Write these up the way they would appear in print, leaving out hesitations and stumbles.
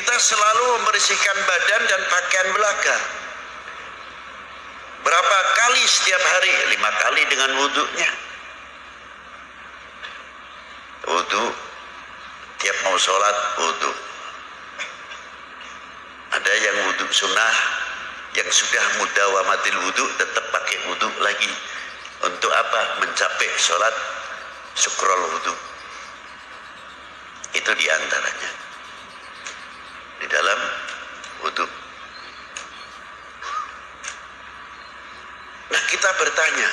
kita selalu membersihkan badan dan pakaian belaka. Berapa kali setiap hari? 5 kali dengan wudhunya. Wudhu, tiap mau sholat wudhu. Ada yang wudhu sunnah, yang sudah mudawamatil wudhu tetap pakai wudhu lagi. Untuk apa? Mencapai sholat syukrul wudhu. Itu diantaranya di dalam wudhu. Nah, kita bertanya,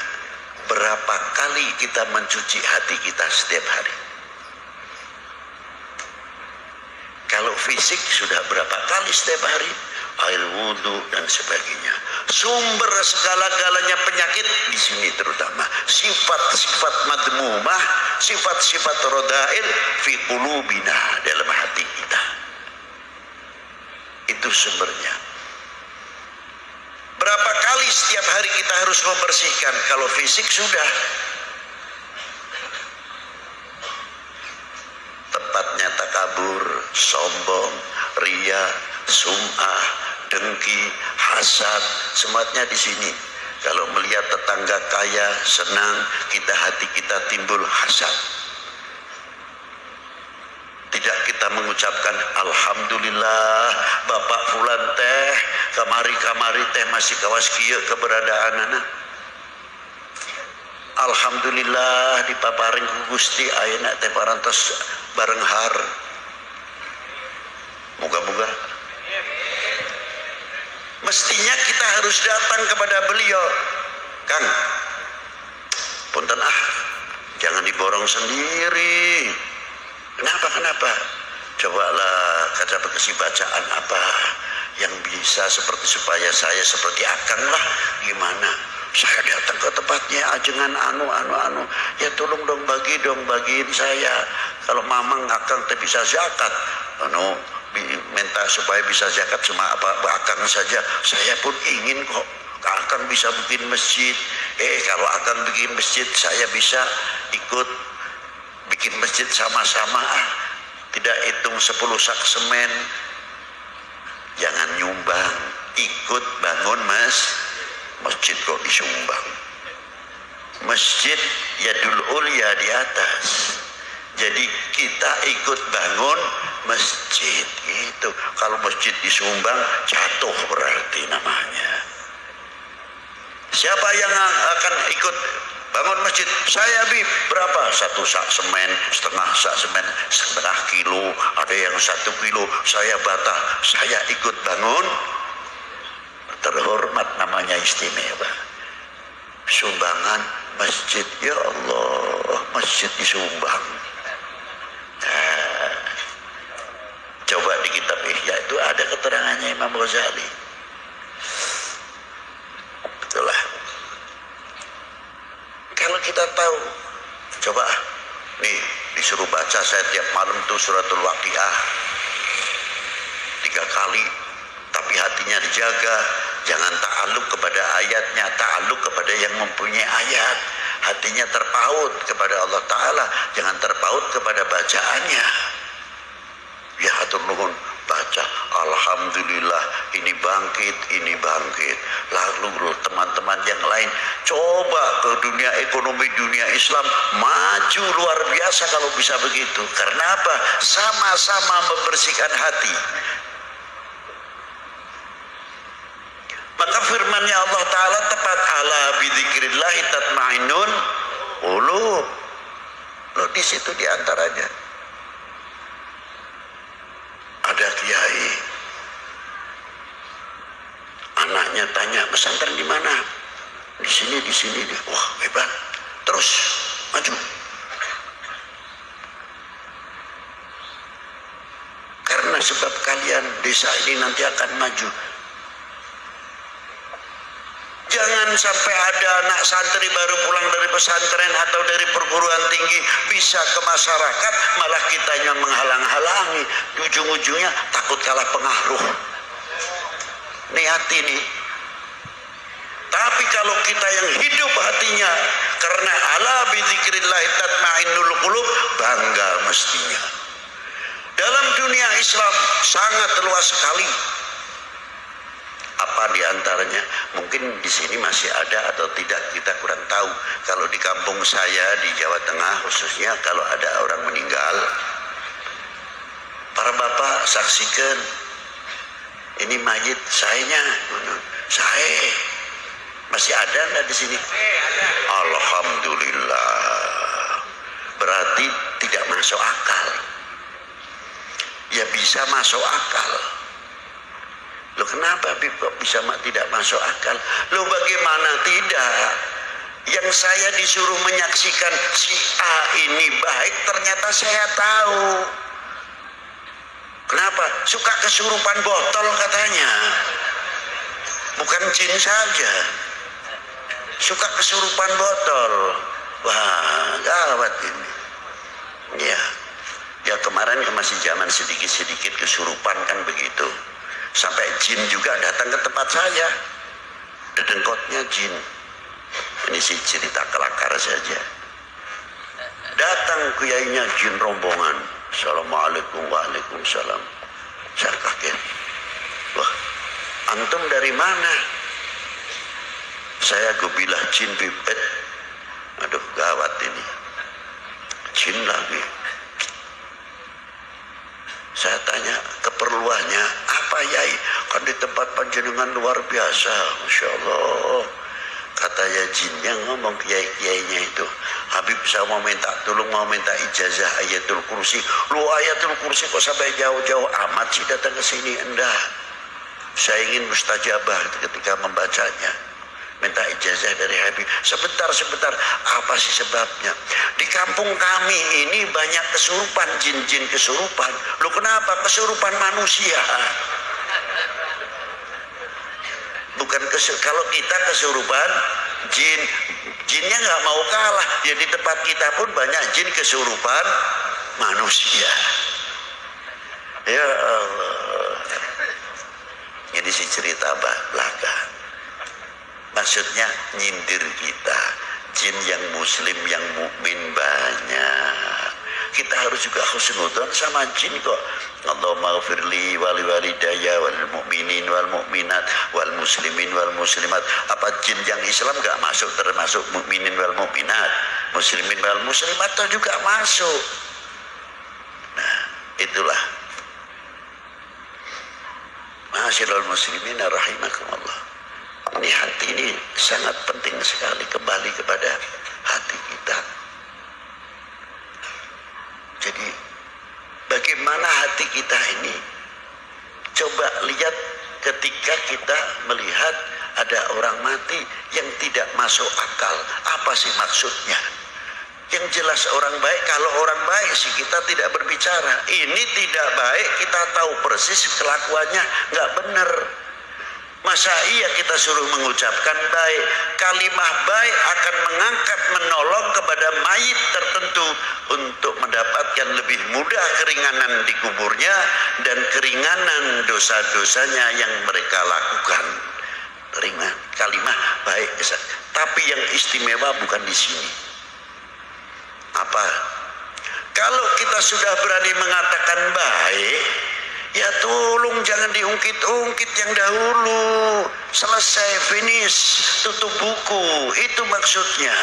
berapa kali kita mencuci hati kita setiap hari? Kalau fisik sudah berapa kali setiap hari? Air wudhu dan sebagainya. Sumber segala-galanya penyakit di sini, terutama sifat-sifat madmumah, sifat-sifat rodail fi qulubina, dalam hati kita. Itu sumbernya. Berapa kali setiap hari kita harus membersihkan? Kalau fisik sudah, tepatnya takabur, sombong, ria, sum'ah, dengki, hasad, semuanya di sini. Kalau melihat tetangga kaya senang, hati kita timbul hasad. Tidak kita mengucapkan alhamdulillah Bapak fulan teh kamari teh masih kawas kieu keberadaan anak. Alhamdulillah dipaparing ku Gusti ayeuna teh parantos bareng har. Moga-moga. Mestinya kita harus datang kepada beliau. Kang, punten jangan diborong sendiri. Kenapa? Cobalah kata bekasi bacaan apa yang bisa seperti supaya saya seperti Akang lah. Gimana? Saya datang ke tempatnya ajengan anu. Ya tolong dong bagiin saya. Kalau mamang Akang teh bisa zakat. Minta supaya bisa zakat cuma apa Akang saja. Saya pun ingin kok Akang bisa bikin masjid. Kalau Akang bikin masjid saya bisa ikut bikin masjid sama-sama. Tidak hitung 10 sak semen. Jangan nyumbang, ikut bangun masjid kok disumbang. Masjid yadul ulya di atas. Jadi kita ikut bangun masjid itu. Kalau masjid disumbang jatuh berarti namanya. Siapa yang akan ikut bangun masjid? Saya berapa? 1 sak semen, setengah kilo, ada yang 1 kilo. Saya batah, saya ikut bangun. Terhormat namanya, istimewa. Sumbangan masjid, ya Allah, masjid disumbang. Coba di kitab Ihya itu ada keterangannya Imam Ghazali. Itulah. Kalau kita tahu, coba nih disuruh baca saya tiap malam tuh suratul Waqiah 3 kali, tapi hatinya dijaga, jangan ta'alluq kepada ayatnya, ta'alluq kepada yang mempunyai ayat. Hatinya terpaut kepada Allah Ta'ala, jangan terpaut kepada bacaannya. Ya hatur nuhun, baca alhamdulillah ini bangkit. Lalu teman-teman yang lain coba ke dunia ekonomi, dunia Islam maju luar biasa kalau bisa begitu. Karena apa? Sama-sama membersihkan hati. Maka firman-Nya Allah Ta'ala tepat, ala bidzikrillah tatmainnul qulub. Loh, di situ diantaranya ada kiai, anaknya tanya pesantren di mana? Di sini. Wah, hebat. Terus maju. Karena sebab kalian desa ini nanti akan maju. Jangan sampai ada anak santri baru pulang dari pesantren atau dari perguruan tinggi bisa ke masyarakat, malah kitanya menghalang-halangi. Ujung-ujungnya takut kalah pengaruh. Hati nih. Tapi kalau kita yang hidup hatinya karena ala bidzikrillah tatmainnul qulub, bangga mestinya. Dalam dunia dunia Islam sangat luas sekali. Apa diantaranya? Mungkin di sini masih ada atau tidak, kita kurang tahu. Kalau di kampung saya di Jawa Tengah khususnya, kalau ada orang meninggal, para bapak saksikan, ini mayit saya, masih ada nggak di sini? Alhamdulillah. Berarti tidak masuk akal. Ya bisa masuk akal. Loh kenapa kok bisa tidak masuk akal? Loh bagaimana tidak? Yang saya disuruh menyaksikan si A ini baik, ternyata saya tahu. Kenapa? Suka kesurupan botol katanya. Bukan jin saja. Suka kesurupan botol. Wah, gawat ini. Ya kemarin masih zaman sedikit-sedikit kesurupan kan begitu. Sampai jin juga datang ke tempat saya. Dedengkotnya jin. Ini sih cerita kelakar saja. Datang kuyainya jin rombongan. Assalamualaikum, waalaikumsalam. Saya kaget. Wah, antum dari mana? Saya gubilah jin pipet. Aduh, gawat ini. Jin lagi. Saya tanya keperluannya apa yai? Kan di tempat panjenengan luar biasa, masya Allah. Katanya jinnya ngomong kiai-kiainya itu, Habib saya mau minta tolong, mau minta ijazah ayatul kursi. Lu ayatul kursi kok sampai jauh-jauh amat sih datang ke sini? Enggak. Saya ingin mustajabah ketika membacanya. Minta ijazah dari Habib. Sebentar, apa sih sebabnya? Di kampung kami ini banyak kesurupan, jin-jin kesurupan. Lu kenapa? Kesurupan manusia. Bukan kalau kita kesurupan jin, jinnya nggak mau kalah. Ya di tempat kita pun banyak jin kesurupan manusia. Ya Allah. Ini sih cerita belaka. Maksudnya nyindir kita. Jin yang muslim, yang mukmin banyak. Kita harus juga husnudzon sama jin kok. Allahumma ghfirli wali walidayya wal mu'minin wal mu'minat wal muslimin wal muslimat. Apa jin yang Islam gak masuk termasuk mukminin wal mu'minat, muslimin wal muslimat atau juga masuk? Nah, itulah. Ma'asyiral muslimin rahimakumullah. Ini hati ini sangat penting sekali, kembali kepada hati kita. Jadi bagaimana hati kita ini? Coba lihat ketika kita melihat ada orang mati yang tidak masuk akal. Apa sih maksudnya? Yang jelas orang baik, kalau orang baik sih kita tidak berbicara. Ini tidak baik, kita tahu persis kelakuannya nggak benar. Masa iya kita suruh mengucapkan baik? Kalimah baik akan mengangkat, menolong kepada mayit tertentu untuk mendapatkan lebih mudah keringanan di kuburnya dan keringanan dosa-dosanya yang mereka lakukan. Terima kalimah baik. Tapi yang istimewa bukan di sini. Apa? Kalau kita sudah berani mengatakan baik, ya tolong jangan diungkit-ungkit yang dahulu. Selesai, finish, tutup buku. Itu maksudnya.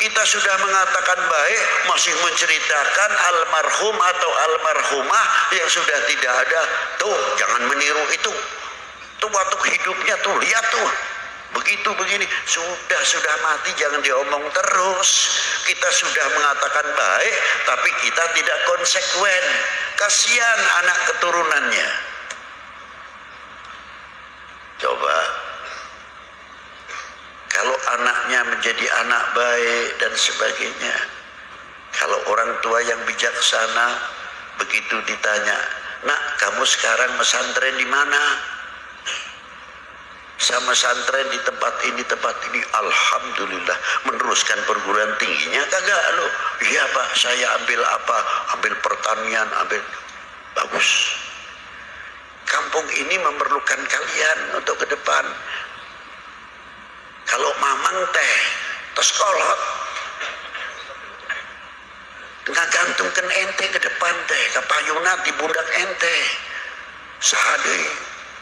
Kita sudah mengatakan baik, masih menceritakan almarhum atau almarhumah yang sudah tidak ada. Tuh, jangan meniru itu. Tuh waktu hidupnya tuh, lihat tuh. Begitu begini, sudah mati jangan diomong terus. Kita sudah mengatakan baik, tapi kita tidak konsekuen. Kasihan anak keturunannya. Coba kalau anaknya menjadi anak baik dan sebagainya, kalau orang tua yang bijaksana begitu ditanya, nak kamu sekarang pesantren di mana? Sama pesantren di tempat ini, alhamdulillah, meneruskan perguruan tingginya kagak lo? Iya pak, saya ambil apa? Ambil pertanian, ambil. Bagus. Kampung ini memerlukan kalian untuk ke depan. Kalau mamang teh sekolot, nggak gantungkan ente ke depan teh. amanat di pundak ente. Sahade,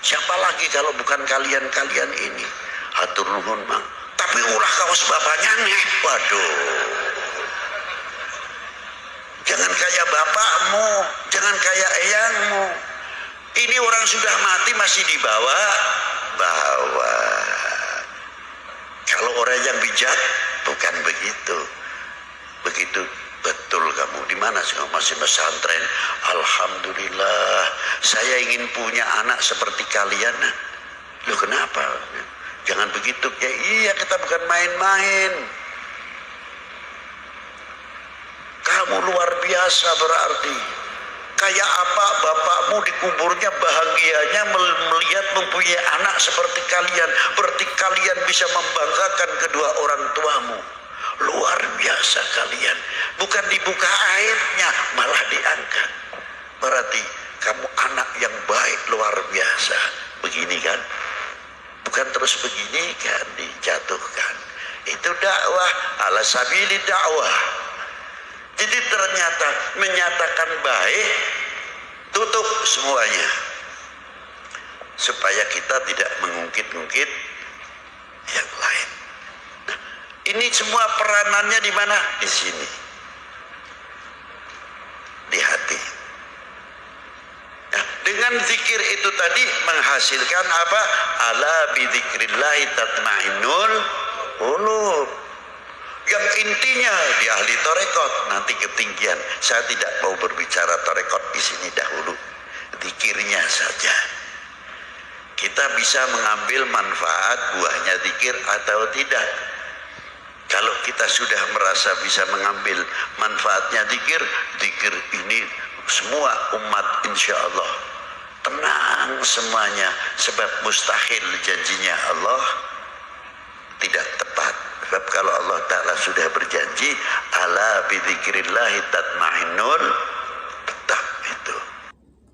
siapa lagi kalau bukan kalian-kalian ini? Hatur nuhun mang. Tapi ulah kaos bapaknya nih. Waduh. Jangan kayak bapakmu, jangan kayak eyangmu. Ini orang sudah mati masih dibawa. Kalau orang yang bijak bukan begitu. Begitu betul kamu. Di mana sih masih pesantren? Alhamdulillah. Saya ingin punya anak seperti kalian. Loh kenapa? Jangan begitu. Ya iya, kita bukan main-main. Kamu luar biasa berarti. Kayak apa bapakmu di kuburnya bahagianya melihat mempunyai anak seperti kalian. Berarti kalian bisa membanggakan kedua orang tuamu. Luar biasa kalian. Bukan dibuka airnya, malah diangkat. Berarti kamu anak yang baik, luar biasa. Begini kan? Bukan terus begini kan, dijatuhkan. Itu dakwah, ala sabili dakwah. Jadi ternyata menyatakan baik, tutup semuanya. Supaya kita tidak mengungkit-ungkit yang lain. Nah, ini semua peranannya di mana? Di sini. Di hati. Nah, dengan zikir itu tadi menghasilkan apa? Ala bidzikrillahi tatmainnul qulub. Yang intinya di ahli tarekat nanti ketinggian. Saya tidak mau berbicara tarekat di sini dahulu. Zikirnya saja. Kita bisa mengambil manfaat buahnya zikir atau tidak. Kalau kita sudah merasa bisa mengambil manfaatnya zikir, zikir ini semua umat insya Allah tenang semuanya. Sebab mustahil janjinya Allah tidak tepat. Sebab kalau Allah Ta'ala sudah berjanji, ala bidzikrillahi tatmainnul